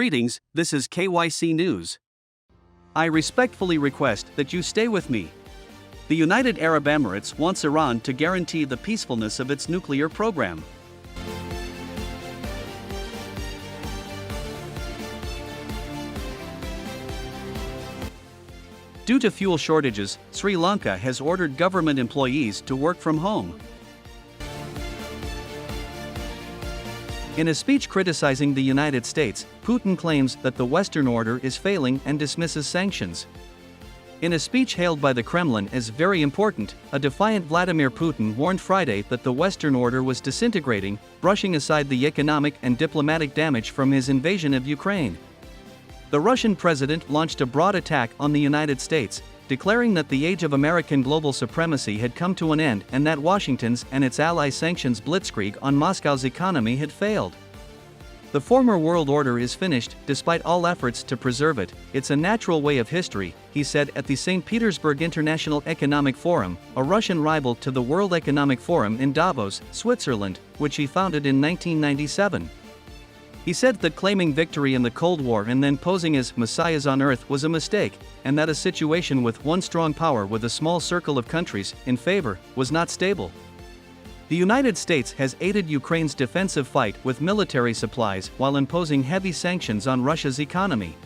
Greetings, this is KYC News. I respectfully request that you stay with me. The United Arab Emirates wants Iran to guarantee the peacefulness of its nuclear program. Due to fuel shortages, Sri Lanka has ordered government employees to work from home. In a speech criticizing the United States, Putin claims that the Western order is failing and dismisses sanctions. In a speech hailed by the Kremlin as very important, a defiant Vladimir Putin warned Friday that the Western order was disintegrating, brushing aside the economic and diplomatic damage from his invasion of Ukraine. The Russian president launched a broad attack on the United States, declaring that the age of American global supremacy had come to an end and that Washington's and its allies' sanctions blitzkrieg on Moscow's economy had failed. The former world order is finished, despite all efforts to preserve it. It's a natural way of history, he said at the St. Petersburg International Economic Forum, a Russian rival to the World Economic Forum in Davos, Switzerland, which he founded in 1997. He said that claiming victory in the Cold War and then posing as messiahs on Earth was a mistake, and that a situation with one strong power with a small circle of countries in favor was not stable. The United States has aided Ukraine's defensive fight with military supplies while imposing heavy sanctions on Russia's economy.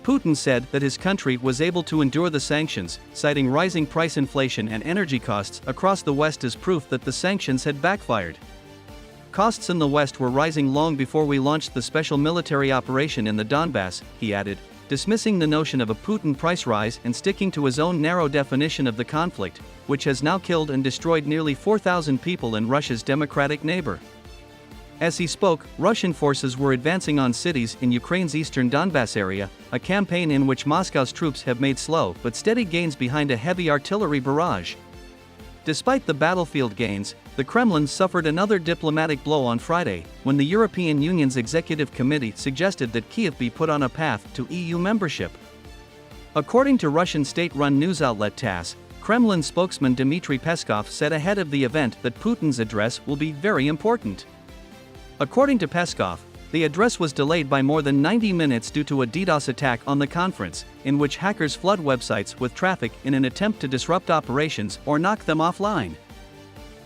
Putin said that his country was able to endure the sanctions, citing rising price inflation and energy costs across the West as proof that the sanctions had backfired. Costs in the West were rising long before we launched the special military operation in the Donbass, he added, dismissing the notion of a Putin price rise and sticking to his own narrow definition of the conflict, which has now killed and destroyed nearly 4,000 people in Russia's democratic neighbor. As he spoke, Russian forces were advancing on cities in Ukraine's eastern Donbass area, a campaign in which Moscow's troops have made slow but steady gains behind a heavy artillery barrage. Despite the battlefield gains, the Kremlin suffered another diplomatic blow on Friday, when the European Union's Executive Committee suggested that Kyiv be put on a path to EU membership. According to Russian state-run news outlet TASS, Kremlin spokesman Dmitry Peskov said ahead of the event that Putin's address will be very important. According to Peskov, the address was delayed by more than 90 minutes due to a DDoS attack on the conference, in which hackers flood websites with traffic in an attempt to disrupt operations or knock them offline.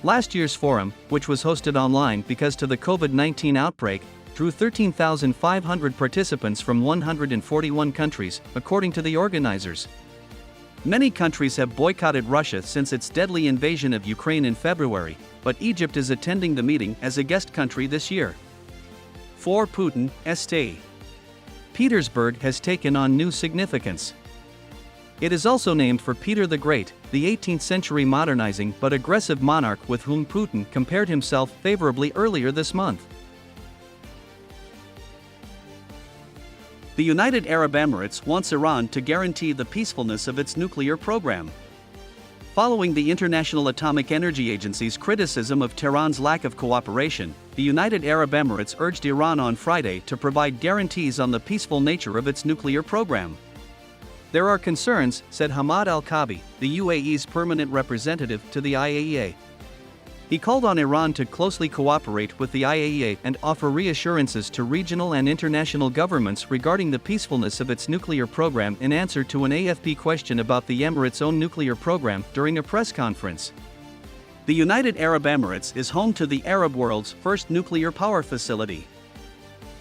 Last year's forum, which was hosted online because of the COVID-19 outbreak, drew 13,500 participants from 141 countries, according to the organizers. Many countries have boycotted Russia since its deadly invasion of Ukraine in February, but Egypt is attending the meeting as a guest country this year. For Putin, St. Petersburg has taken on new significance. It is also named for Peter the Great, the 18th-century modernizing but aggressive monarch with whom Putin compared himself favorably earlier this month. The United Arab Emirates wants Iran to guarantee the peacefulness of its nuclear program. Following the International Atomic Energy Agency's criticism of Tehran's lack of cooperation, the United Arab Emirates urged Iran on Friday to provide guarantees on the peaceful nature of its nuclear program. There are concerns, said Hamad Al-Kabi, the UAE's permanent representative to the IAEA. He called on Iran to closely cooperate with the IAEA and offer reassurances to regional and international governments regarding the peacefulness of its nuclear program in answer to an AFP question about the Emirates' own nuclear program during a press conference. The United Arab Emirates is home to the Arab world's first nuclear power facility.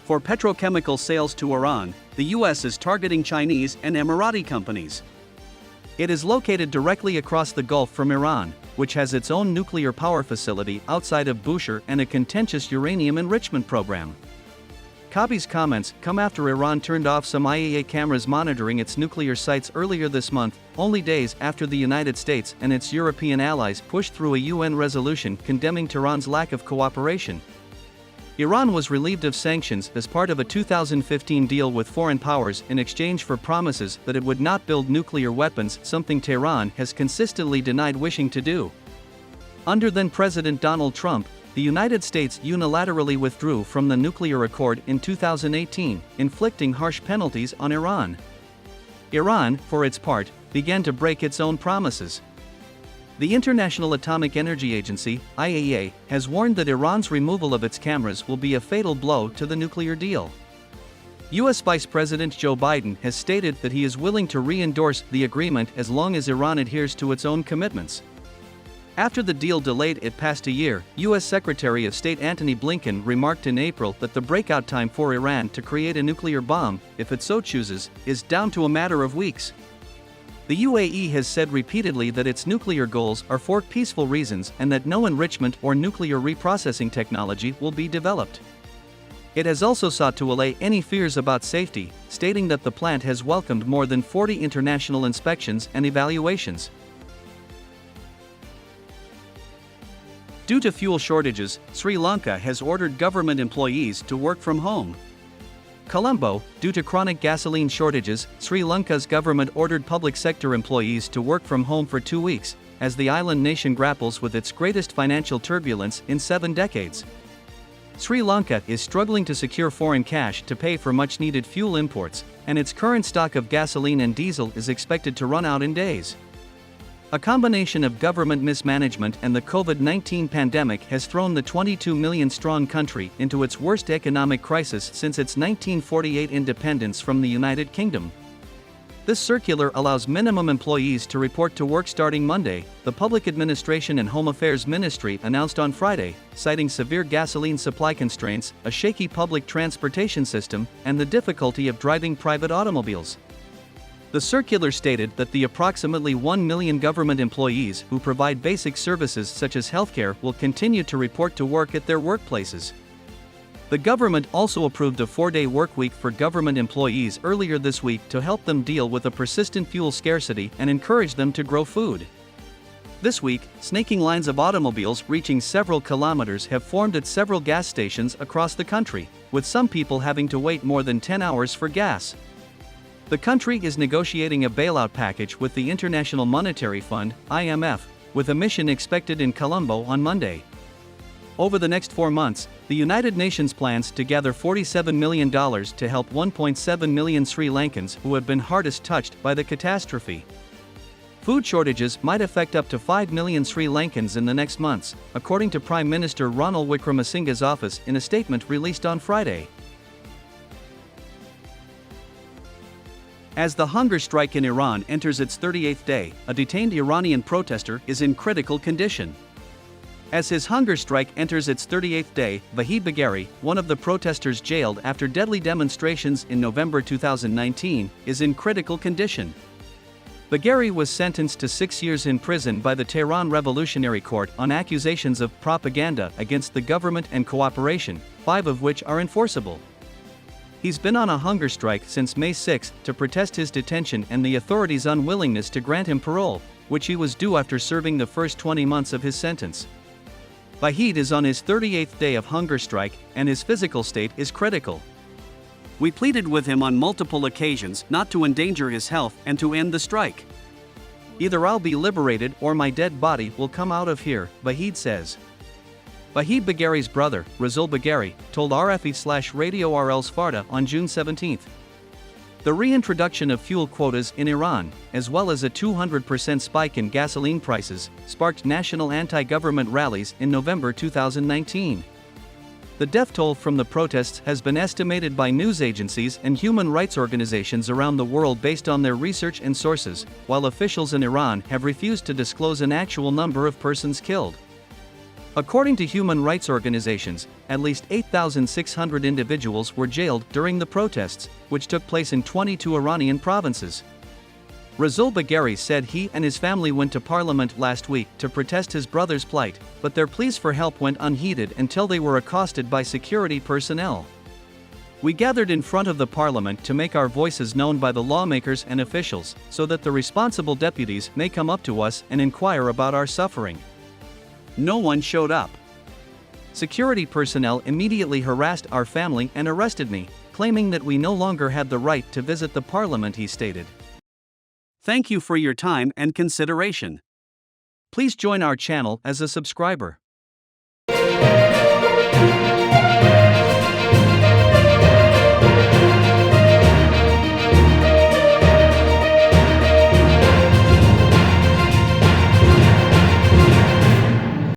For petrochemical sales to Iran, the U.S. is targeting Chinese and Emirati companies. It is located directly across the Gulf from Iran, which has its own nuclear power facility outside of Bushehr and a contentious uranium enrichment program. Kabi's comments come after Iran turned off some IAEA cameras monitoring its nuclear sites earlier this month, only days after the United States and its European allies pushed through a UN resolution condemning Tehran's lack of cooperation. Iran was relieved of sanctions as part of a 2015 deal with foreign powers in exchange for promises that it would not build nuclear weapons, something Tehran has consistently denied wishing to do. Under then-President Donald Trump, the United States unilaterally withdrew from the nuclear accord in 2018, inflicting harsh penalties on Iran. Iran, for its part, began to break its own promises. The International Atomic Energy Agency, IAEA, has warned that Iran's removal of its cameras will be a fatal blow to the nuclear deal. U.S. Vice President Joe Biden has stated that he is willing to re-endorse the agreement as long as Iran adheres to its own commitments. After the deal delayed it past a year, U.S. Secretary of State Antony Blinken remarked in April that the breakout time for Iran to create a nuclear bomb, if it so chooses, is down to a matter of weeks. The UAE has said repeatedly that its nuclear goals are for peaceful reasons and that no enrichment or nuclear reprocessing technology will be developed. It has also sought to allay any fears about safety, stating that the plant has welcomed more than 40 international inspections and evaluations. Due to fuel shortages, Sri Lanka has ordered government employees to work from home. Colombo, due to chronic gasoline shortages, Sri Lanka's government ordered public sector employees to work from home for 2 weeks, as the island nation grapples with its greatest financial turbulence in 7 decades. Sri Lanka is struggling to secure foreign cash to pay for much-needed fuel imports, and its current stock of gasoline and diesel is expected to run out in days. A combination of government mismanagement and the COVID-19 pandemic has thrown the 22 million-strong country into its worst economic crisis since its 1948 independence from the United Kingdom. This circular allows minimum employees to report to work starting Monday, the Public Administration and Home Affairs Ministry announced on Friday, citing severe gasoline supply constraints, a shaky public transportation system, and the difficulty of driving private automobiles. The circular stated that the approximately 1 million government employees who provide basic services such as healthcare will continue to report to work at their workplaces. The government also approved a 4-day workweek for government employees earlier this week to help them deal with a persistent fuel scarcity and encourage them to grow food. This week, snaking lines of automobiles reaching several kilometers have formed at several gas stations across the country, with some people having to wait more than 10 hours for gas. The country is negotiating a bailout package with the International Monetary Fund, IMF, with a mission expected in Colombo on Monday. Over the next 4 months, the United Nations plans to gather $47 million to help 1.7 million Sri Lankans who have been hardest touched by the catastrophe. Food shortages might affect up to 5 million Sri Lankans in the next months, according to Prime Minister Ranil Wickremesinghe's office in a statement released on Friday. As the hunger strike in Iran enters its 38th day, a detained Iranian protester is in critical condition. As his hunger strike enters its 38th day, Vahid Bagheri, one of the protesters jailed after deadly demonstrations in November 2019, is in critical condition. Bagheri was sentenced to 6 years in prison by the Tehran Revolutionary Court on accusations of propaganda against the government and cooperation, 5 of which are enforceable. He's been on a hunger strike since May 6 to protest his detention and the authorities' unwillingness to grant him parole, which he was due after serving the first 20 months of his sentence. Vahid is on his 38th day of hunger strike, and his physical state is critical. We pleaded with him on multiple occasions not to endanger his health and to end the strike. Either I'll be liberated or my dead body will come out of here, Vahid says. Vahid Bagheri's brother, Razul Bagheri, told RFE/Radio RL Sfarta on June 17. The reintroduction of fuel quotas in Iran, as well as a 200% spike in gasoline prices, sparked national anti-government rallies in November 2019. The death toll from the protests has been estimated by news agencies and human rights organizations around the world based on their research and sources, while officials in Iran have refused to disclose an actual number of persons killed. According to human rights organizations, at least 8,600 individuals were jailed during the protests, which took place in 22 Iranian provinces. Razul Bagheri said he and his family went to parliament last week to protest his brother's plight, but their pleas for help went unheeded until they were accosted by security personnel. We gathered in front of the parliament to make our voices known by the lawmakers and officials, so that the responsible deputies may come up to us and inquire about our suffering. No one showed up. Security personnel immediately harassed our family and arrested me, claiming that we no longer had the right to visit the parliament, he stated. Thank you for your time and consideration. Please join our channel as a subscriber.